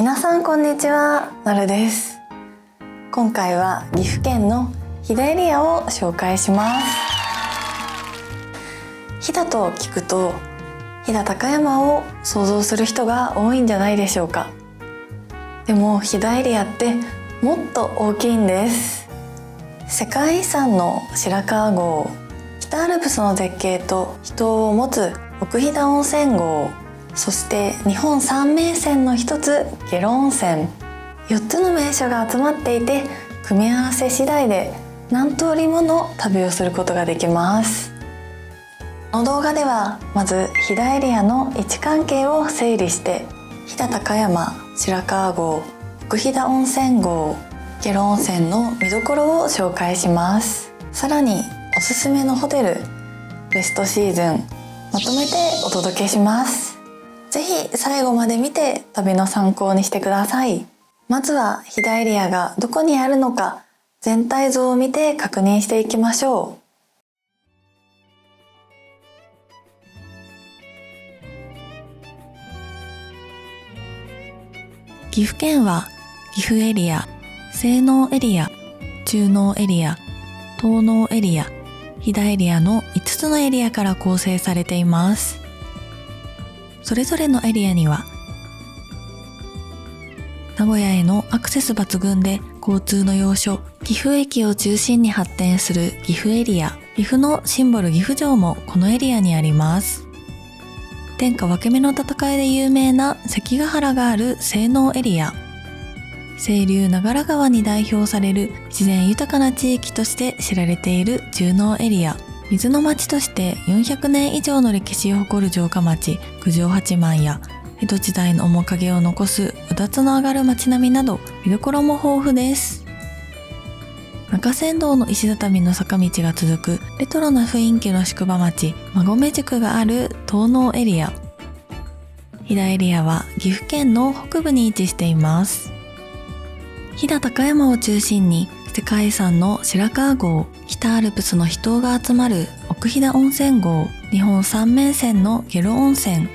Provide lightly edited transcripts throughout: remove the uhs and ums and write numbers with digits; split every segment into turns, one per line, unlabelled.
皆さんこんにちは、なるです。今回は岐阜県の飛騨エリアを紹介します。飛騨と聞くと飛騨高山を想像する人が多いんじゃないでしょうか。でも飛騨エリアってもっと大きいんです。世界遺産の白川郷、北アルプスの絶景と秘湯を持つ奥飛騨温泉郷、そして日本三名泉の一つ下呂温泉、4つの名所が集まっていて、組み合わせ次第で何通りもの旅をすることができます。この動画ではまず飛騨エリアの位置関係を整理して、飛騨高山、白川郷、奥飛騨温泉郷、下呂温泉の見どころを紹介します。さらにおすすめのホテル、ベストシーズンまとめてお届けします。ぜひ最後まで見て旅の参考にしてください。まずは飛騨エリアがどこにあるのか、全体像を見て確認していきましょう。岐阜県は岐阜エリア、西濃エリア、中濃エリア、東濃エリア、飛騨エリアの5つのエリアから構成されています。それぞれのエリアには名古屋へのアクセス抜群で交通の要所、岐阜駅を中心に発展する岐阜エリア、岐阜のシンボル岐阜城もこのエリアにあります。天下分け目の戦いで有名な関ヶ原がある西濃エリア、清流長良川に代表される自然豊かな地域として知られている中濃エリア、水の町として400年以上の歴史を誇る城下町九条八幡や江戸時代の面影を残すうだつの上がる町並みなど見どころも豊富です。中山道の石畳の坂道が続くレトロな雰囲気の宿場町馬込宿がある東濃エリア、飛騨エリアは岐阜県の北部に位置しています。飛騨高山を中心に世界遺産の白川郷、北アルプスの秘湯が集まる奥飛騨温泉郷、日本三名泉の下呂温泉、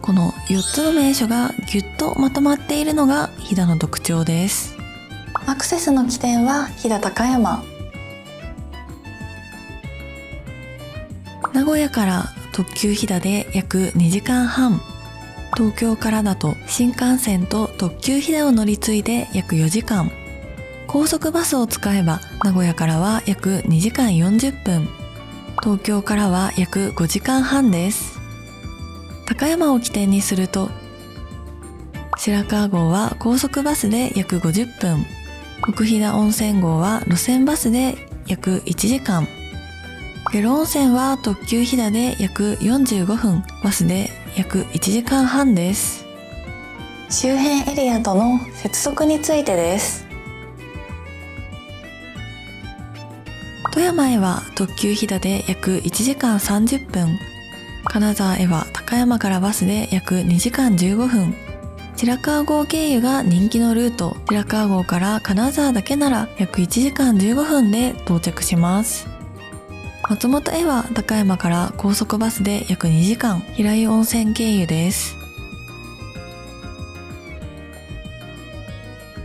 この4つの名所がぎゅっとまとまっているのが飛騨の特徴です。アクセスの起点は飛騨高山。名古屋から特急飛騨で約2時間半、東京からだと新幹線と特急飛騨を乗り継いで約4時間、高速バスを使えば名古屋からは約2時間40分、東京からは約5時間半です。高山を起点にすると白川郷は高速バスで約50分、奥飛騨温泉郷は路線バスで約1時間、下呂温泉は特急飛騨で約45分、バスで約1時間半です。周辺エリアとの接続についてです。富山へは特急飛騨で約1時間30分、金沢へは高山からバスで約2時間15分、白川郷経由が人気のルート、白川郷から金沢だけなら約1時間15分で到着します。松本へは高山から高速バスで約2時間、平湯温泉経由です。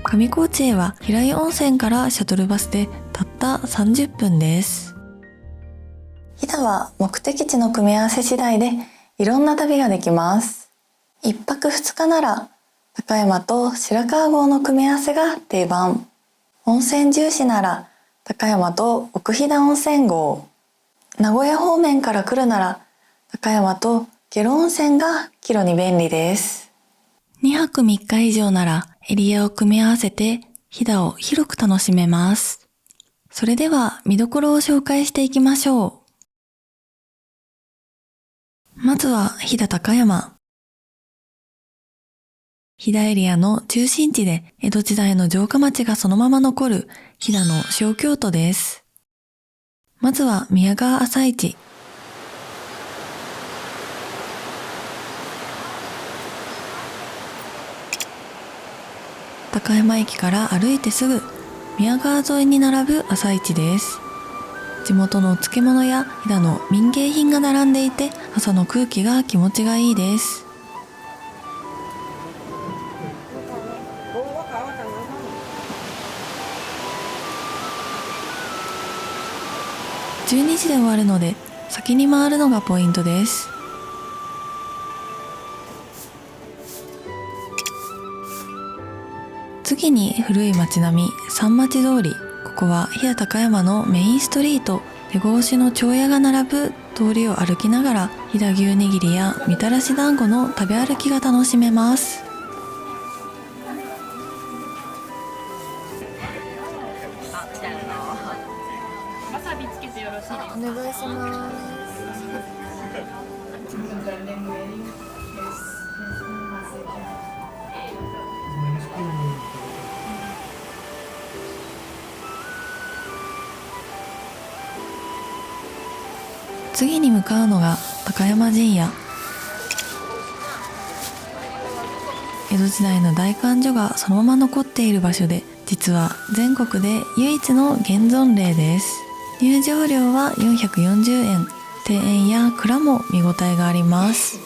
上高地へは平湯温泉からシャトルバスでたった30分です。飛騨は目的地の組み合わせ次第でいろんな旅ができます。1泊2日なら高山と白川郷の組み合わせが定番。温泉重視なら高山と奥飛騨温泉郷。名古屋方面から来るなら高山と下呂温泉が帰路に便利です。2泊3日以上ならエリアを組み合わせて飛騨を広く楽しめます。それでは見どころを紹介していきましょう。まずは飛騨高山。飛騨エリアの中心地で江戸時代の城下町がそのまま残る飛騨の小京都です。まずは宮川朝市。高山駅から歩いてすぐ、宮川沿いに並ぶ朝市です。地元の漬物や飛騨の民芸品が並んでいて、朝の空気が気持ちがいいです。12時で終わるので先に回るのがポイントです。次に古い街並み三町通り。ここは飛騨高山のメインストリート。手格子の町屋が並ぶ通りを歩きながら飛騨牛握りやみたらし団子の食べ歩きが楽しめます。
わさびつけてよろしいですか？
お願いします。
次に向かうのが高山陣屋。江戸時代の代官所がそのまま残っている場所で、実は全国で唯一の現存例です。入場料は440円。庭園や蔵も見応えがあります。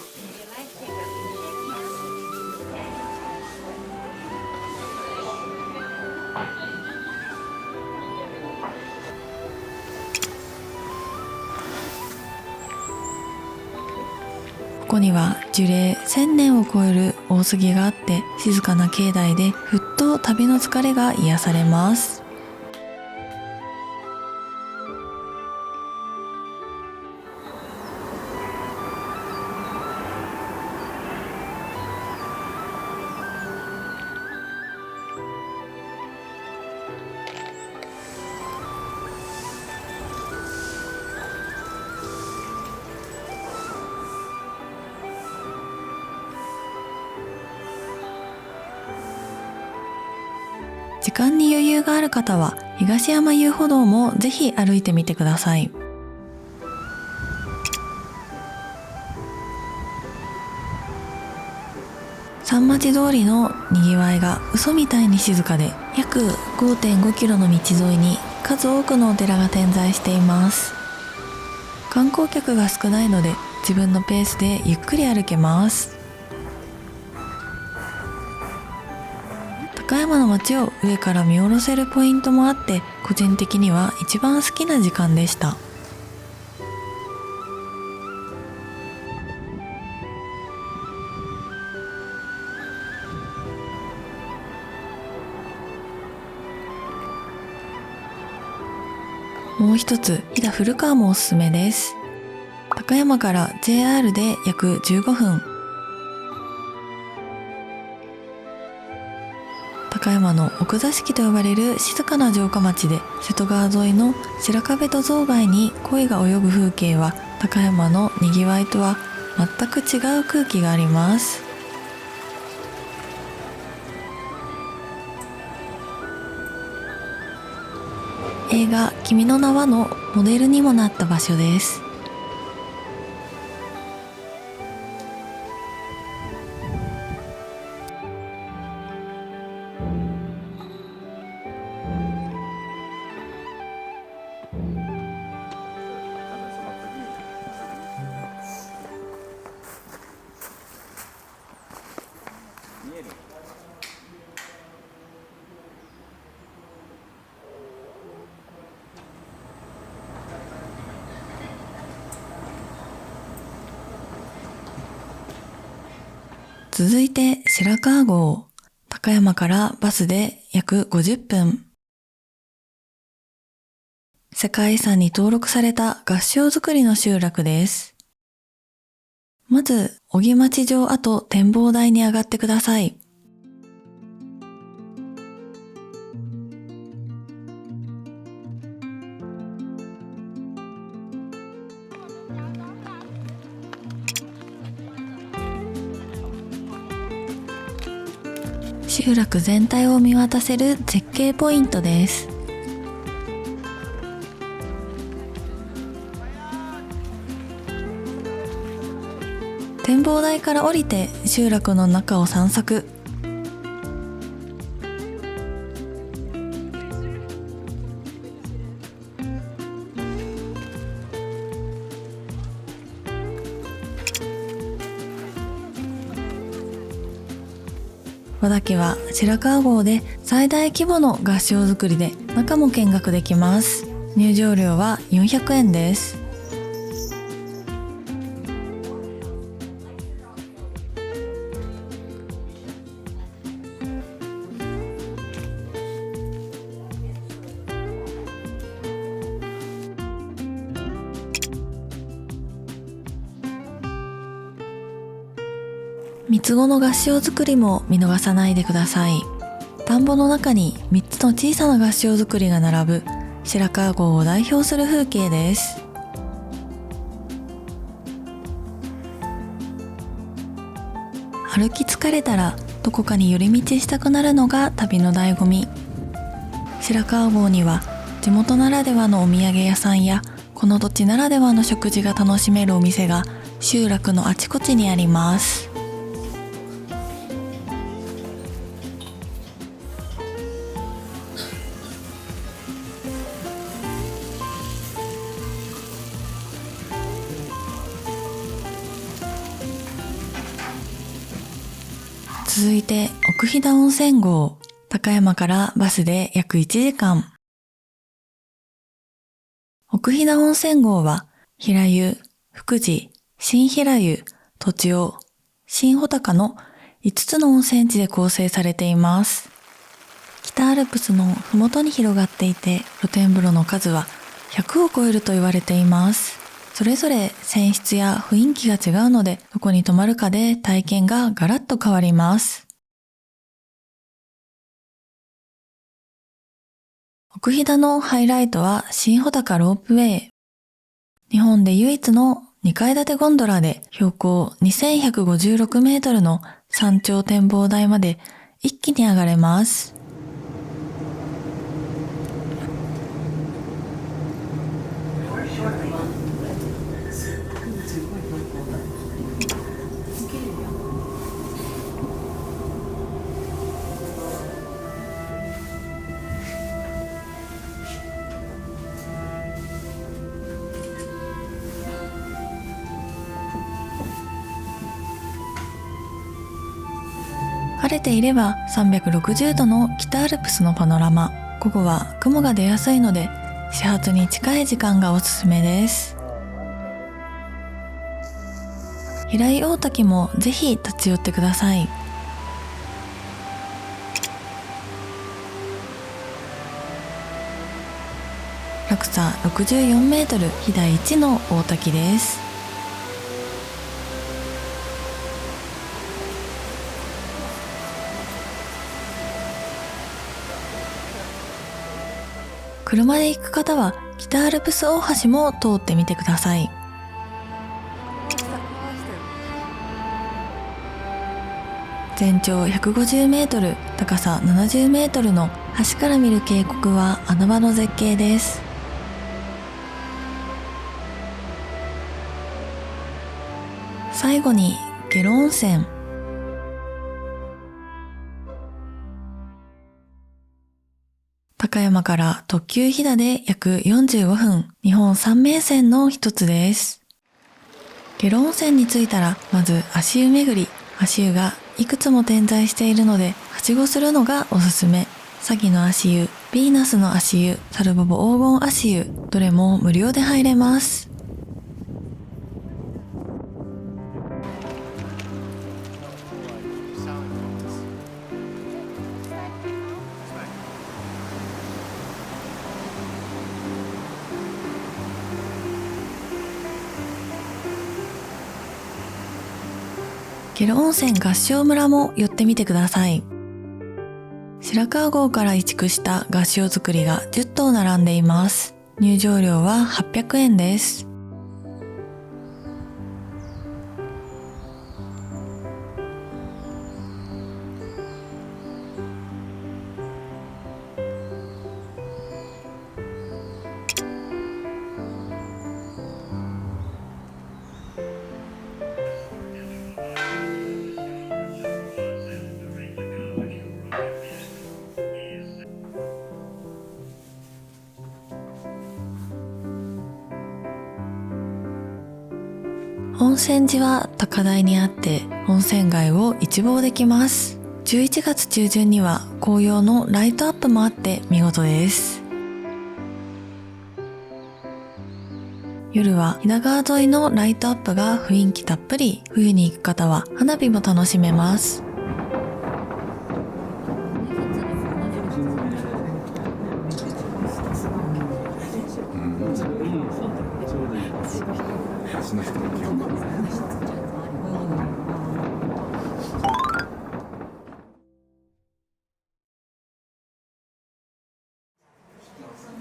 ここには樹齢1000年を超える大杉があって、静かな境内でふっと旅の疲れが癒されます。時間に余裕がある方は東山遊歩道もぜひ歩いてみてください。三町通りのにぎわいが嘘みたいに静かで、約 5.5 キロの道沿いに数多くのお寺が点在しています。観光客が少ないので自分のペースでゆっくり歩けます。高山の街を上から見下ろせるポイントもあって、個人的には一番好きな時間でした。もう一つ飛騨古川もおすすめです。高山から JR で約15分。高山の奥座敷と呼ばれる静かな城下町で、瀬戸川沿いの白壁と象街に鯉が泳ぐ風景は、高山のにぎわいとは全く違う空気があります。映画「君の名は」のモデルにもなった場所です。続いて白川郷。高山からバスで約50分。世界遺産に登録された合掌造りの集落です。まず、小木町城跡展望台に上がってください。集落全体を見渡せる絶景ポイントです。展望台から降りて集落の中を散策。和田家は白川郷で最大規模の合掌造りで、中も見学できます。入場料は400円です。3つ子の合掌造りも見逃さないでください。田んぼの中に3つの小さな合掌造りが並ぶ白川郷を代表する風景です。歩き疲れたらどこかに寄り道したくなるのが旅の醍醐味。白川郷には地元ならではのお土産屋さんやこの土地ならではの食事が楽しめるお店が集落のあちこちにあります。続いて奥飛騨温泉郷、高山からバスで約1時間。奥飛騨温泉郷は平湯、福寺、新平湯、栃尾、新穂高の5つの温泉地で構成されています。北アルプスのふもとに広がっていて、露天風呂の数は100を超えると言われています。それぞれ泉質や雰囲気が違うので、どこに泊まるかで体験がガラッと変わります。奥飛騨のハイライトは新穂高ロープウェイ。日本で唯一の2階建てゴンドラで標高2156メートルの山頂展望台まで一気に上がれます。晴れていれば360度の北アルプスのパノラマ。午後は雲が出やすいので始発に近い時間がおすすめです。平井大滝もぜひ立ち寄ってください。落差64メートル、飛騨一の大滝です。車で行く方は北アルプス大橋も通ってみてください。全長150メートル、高さ70メートルの橋から見る渓谷は穴場の絶景です。最後に下呂温泉。高山から特急飛騨で約45分、日本三名泉の一つです。下呂温泉に着いたらまず足湯巡り。足湯がいくつも点在しているのではしごするのがおすすめ。サギの足湯、ヴィーナスの足湯、サルボボ黄金足湯、どれも無料で入れます。下呂温泉合掌村も寄ってみてください。白川郷から移築した合掌造りが10棟並んでいます。入場料は800円です。温泉寺は高台にあって温泉街を一望できます。11月中旬には紅葉のライトアップもあって見事です。夜は飛騨川沿いのライトアップが雰囲気たっぷり。冬に行く方は花火も楽しめます。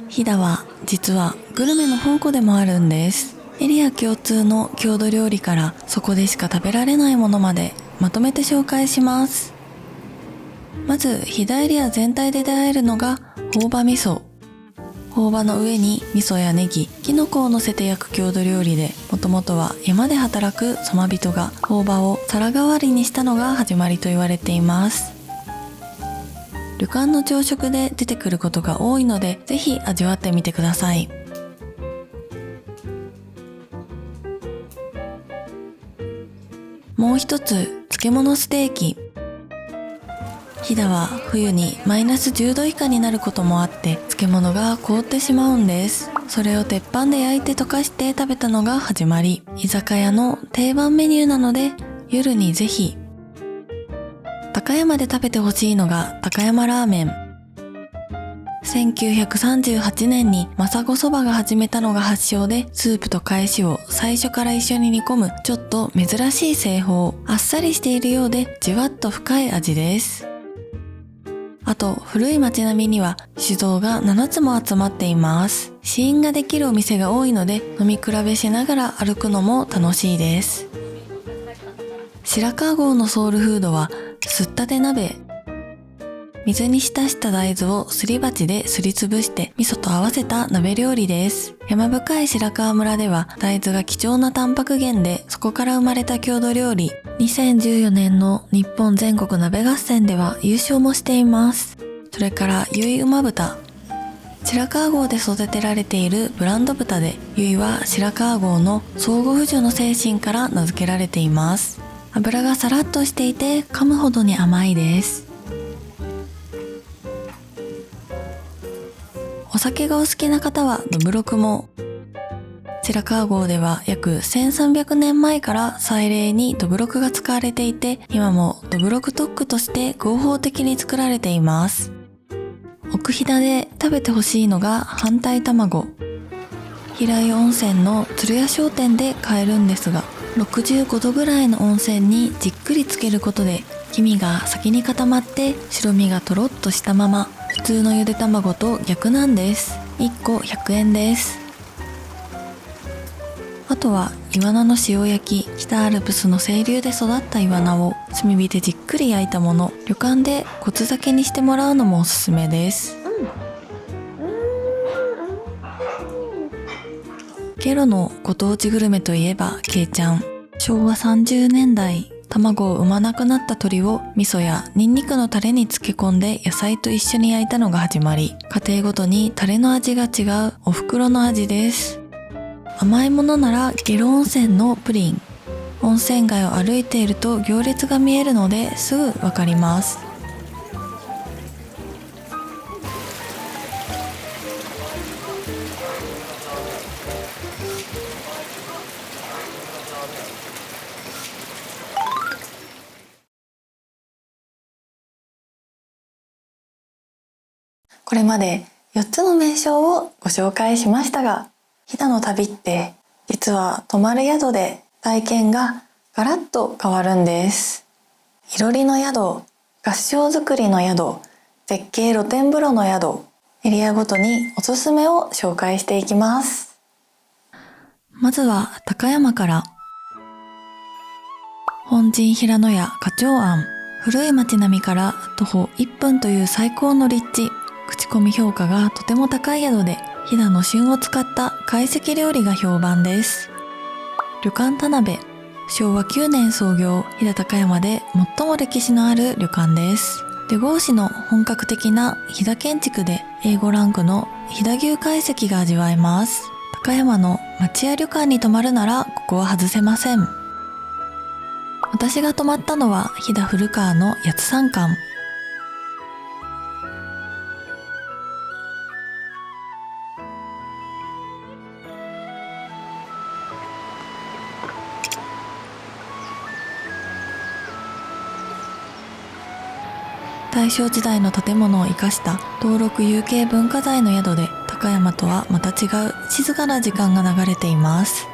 飛騨は実はグルメの宝庫でもあるんです。エリア共通の郷土料理からそこでしか食べられないものまでまとめて紹介します。まず飛騨エリア全体で出会えるのが朴葉味噌。朴葉の上に味噌やネギ、キノコを乗せて焼く郷土料理で、もともとは山で働くソマ人が朴葉を皿代わりにしたのが始まりと言われています。旅館の朝食で出てくることが多いので、ぜひ味わってみてください。もう一つ、漬物ステーキ。飛騨は冬にマイナス10度以下になることもあって、漬物が凍ってしまうんです。それを鉄板で焼いて溶かして食べたのが始まり。居酒屋の定番メニューなので、夜にぜひ。高山で食べてほしいのが高山ラーメン。1938年に政子そばが始めたのが発祥で、スープと返しを最初から一緒に煮込むちょっと珍しい製法。あっさりしているようでじわっと深い味です。あと、古い街並みには酒造が7つも集まっています。試飲ができるお店が多いので、飲み比べしながら歩くのも楽しいです。白川郷のソウルフードはすったて鍋。水に浸した大豆をすり鉢ですりつぶして味噌と合わせた鍋料理です。山深い白川村では大豆が貴重なタンパク源で、そこから生まれた郷土料理。2014年の日本全国鍋合戦では優勝もしています。それから由比馬豚。白川郷で育てられているブランド豚で、由比は白川郷の相互扶助の精神から名付けられています。油がさらっとしていて噛むほどに甘いです。お酒がお好きな方はどぶろくも。白川郷では約1300年前から祭礼にどぶろくが使われていて、今もどぶろく特区として合法的に作られています。奥飛騨で食べてほしいのが反対卵。平井温泉の鶴屋商店で買えるんですが、65度ぐらいの温泉にじっくりつけることで、黄身が先に固まって白身がとろっとしたまま、普通のゆで卵と逆なんです。1個100円です。あとはイワナの塩焼き。北アルプスの清流で育ったイワナを炭火でじっくり焼いたもの。旅館で骨酒けにしてもらうのもおすすめです。ゲロのご当地グルメといえばケイちゃん。昭和30年代、卵を産まなくなった鶏を味噌やニンニクのタレに漬け込んで野菜と一緒に焼いたのが始まり、家庭ごとにタレの味が違うお袋の味です。甘いものなら下呂温泉のプリン。温泉街を歩いていると行列が見えるのですぐわかります。これまで4つの名称をご紹介しましたが、飛騨の旅って実は泊まる宿で体験がガラッと変わるんです。いろりの宿、合掌造りの宿、絶景露天風呂の宿、エリアごとにおすすめを紹介していきます。まずは高山から。本陣平野屋花鳥庵。古い町並みから徒歩1分という最高の立地。口コミ評価がとても高い宿で、飛騨の旬を使った懐石料理が評判です。旅館田辺。昭和9年創業、飛騨高山で最も歴史のある旅館です。出郷市の本格的な飛騨建築で A5 ランクの飛騨牛懐石が味わえます。高山の町屋旅館に泊まるならここは外せません。私が泊まったのは飛騨古川の八つ山館。大正時代の建物を生かした登録有形文化財の宿で、高山とはまた違う静かな時間が流れています。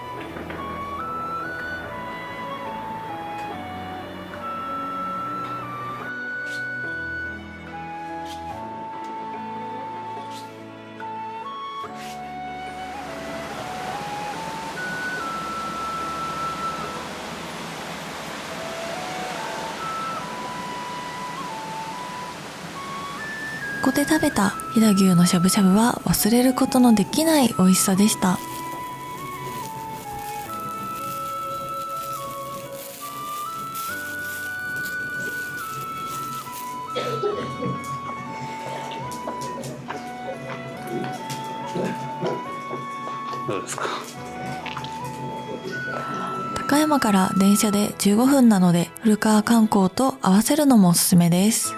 ここで食べた飛騨牛のしゃぶしゃぶは忘れることのできない美味しさでした。
どうですか？
高山から電車で15分なので、古川観光と合わせるのもおすすめです。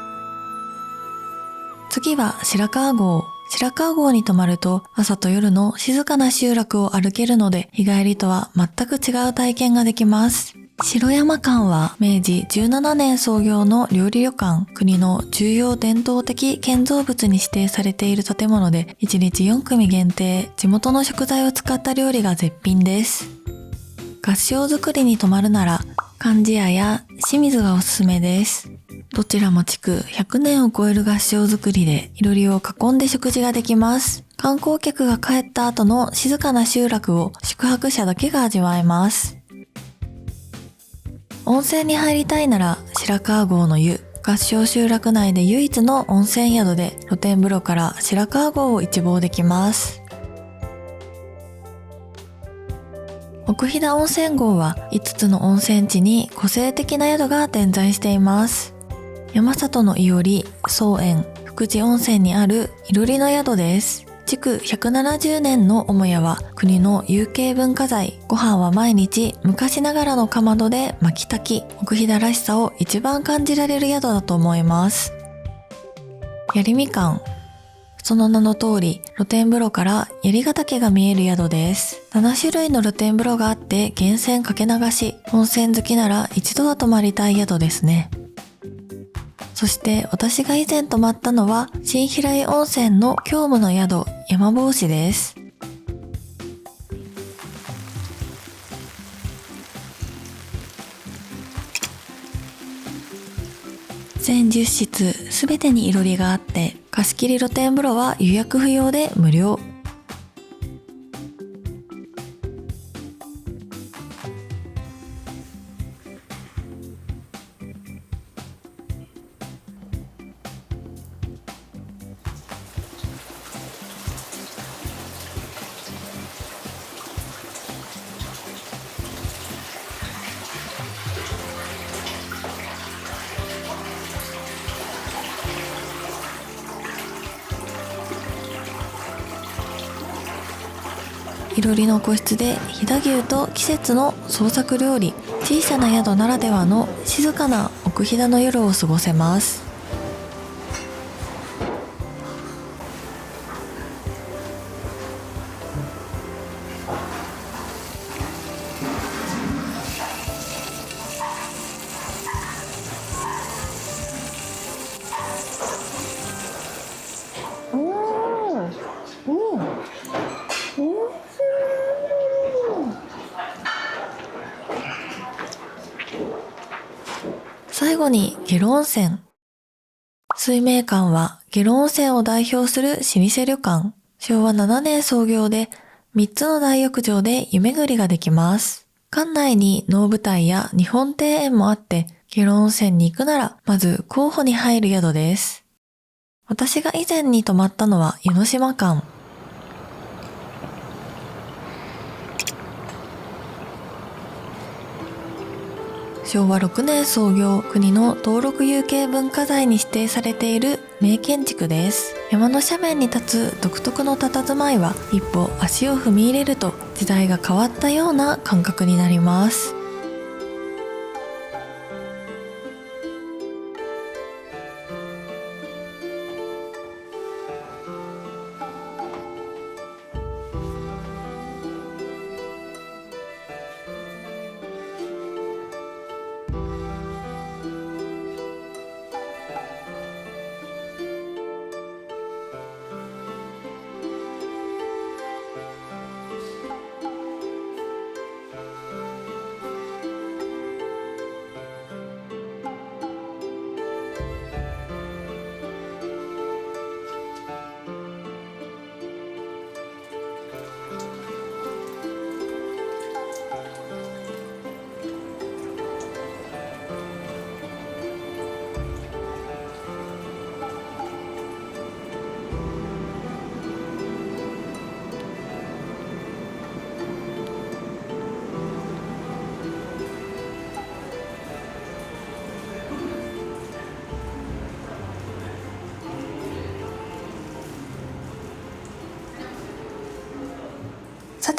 次は白川郷。白川郷に泊まると朝と夜の静かな集落を歩けるので、日帰りとは全く違う体験ができます。城山館は明治17年創業の料理旅館、国の重要伝統的建造物に指定されている建物で、1日4組限定、地元の食材を使った料理が絶品です。合掌造りに泊まるなら、貫地屋や清水がおすすめです。どちらも築100年を超える合掌造りで、いろりを囲んで食事ができます。観光客が帰った後の静かな集落を宿泊者だけが味わえます。温泉に入りたいなら白川郷の湯。合掌集落内で唯一の温泉宿で、露天風呂から白川郷を一望できます。奥飛騨温泉郷は5つの温泉地に個性的な宿が点在しています。山里のいおり、宗園、福地温泉にあるいろりの宿です。築170年の母屋は国の有形文化財。ご飯は毎日昔ながらのかまどで巻き炊き。奥飛騨らしさを一番感じられる宿だと思います。槍みかん。その名の通り、露天風呂から槍ヶ岳が見える宿です。7種類の露天風呂があって源泉かけ流し。温泉好きなら一度は泊まりたい宿ですね。そして私が以前泊まったのは新平井温泉の教務の宿、山帽子です。全10室すべてにいろりがあって、貸し切り露天風呂は予約不要で無料。いろりの個室で飛騨牛と季節の創作料理、小さな宿ならではの静かな奥飛騨の夜を過ごせます。最後に下呂温泉。水明館は下呂温泉を代表する老舗旅館。昭和7年創業で3つの大浴場で湯巡りができます。館内に能舞台や日本庭園もあって、下呂温泉に行くならまず候補に入る宿です。私が以前に泊まったのは湯の島館。昭和6年創業、国の登録有形文化財に指定されている名建築です。山の斜面に立つ独特の佇まいは、一歩足を踏み入れると時代が変わったような感覚になります。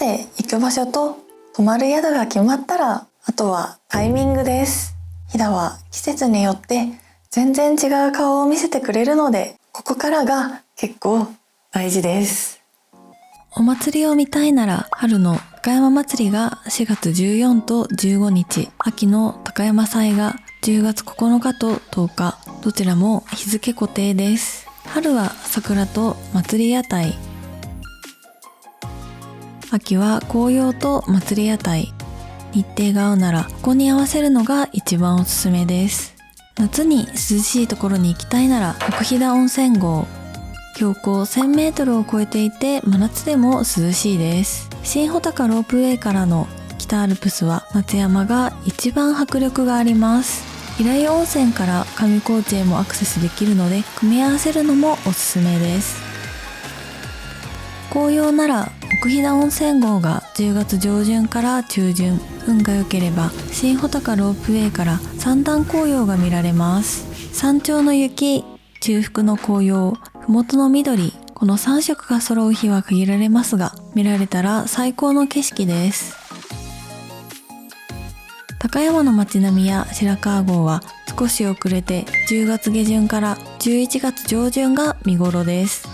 て行く場所と泊まる宿が決まったら、あとはタイミングです。飛騨は季節によって全然違う顔を見せてくれるので、ここからが結構大事です。お祭りを見たいなら、春の高山祭りが4月14と15日、秋の高山祭が10月9日と10日、どちらも日付固定です。春は桜と祭り屋台、秋は紅葉と祭り屋台。日程が合うならここに合わせるのが一番おすすめです。夏に涼しいところに行きたいなら奥飛騨温泉郷。標高1000メートルを超えていて真夏でも涼しいです。新穂高ロープウェイからの北アルプスは夏山が一番迫力があります。平湯温泉から上高地へもアクセスできるので組み合わせるのもおすすめです。紅葉なら奥飛騨温泉郷が10月上旬から中旬、運が良ければ新穂高ロープウェイから三段紅葉が見られます。山頂の雪、中腹の紅葉、麓の緑、この3色が揃う日は限られますが、見られたら最高の景色です。高山の街並みや白川郷は少し遅れて10月下旬から11月上旬が見頃です。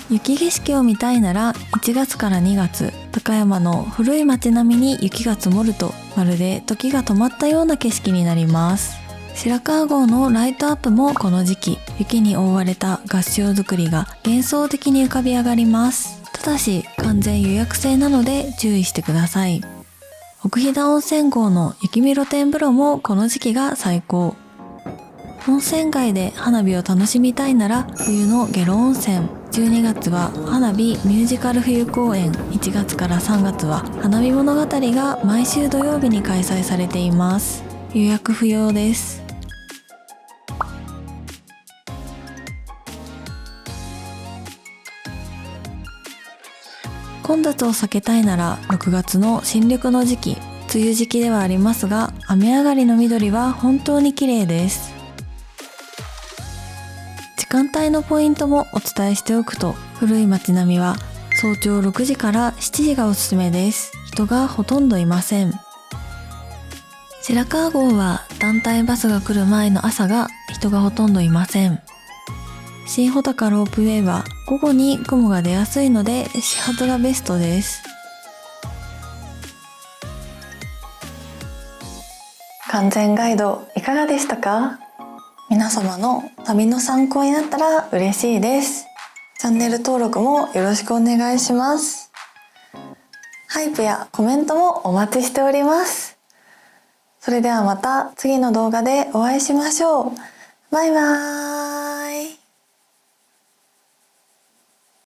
雪景色を見たいなら1月から2月、高山の古い街並みに雪が積もるとまるで時が止まったような景色になります。白川郷のライトアップもこの時期、雪に覆われた合掌造りが幻想的に浮かび上がります。ただし完全予約制なので注意してください。奥飛騨温泉郷の雪見露天風呂もこの時期が最高。温泉街で花火を楽しみたいなら冬の下呂温泉。12月は花火ミュージカル冬公演、1月から3月は花火物語が毎週土曜日に開催されています。予約不要です。混雑を避けたいなら6月の新緑の時期、梅雨時期ではありますが、雨上がりの緑は本当に綺麗です。時間帯のポイントもお伝えしておくと、古い街並みは早朝6時から7時がおすすめです。人がほとんどいません。白川郷は団体バスが来る前の朝が人がほとんどいません。新穂高ロープウェイは午後に雲が出やすいので始発がベストです。完全ガイドいかがでしたか？皆様の旅の参考になったら嬉しいです。チャンネル登録もよろしくお願いします。ハイプやコメントもお待ちしております。それではまた次の動画でお会いしましょう。バイバーイ。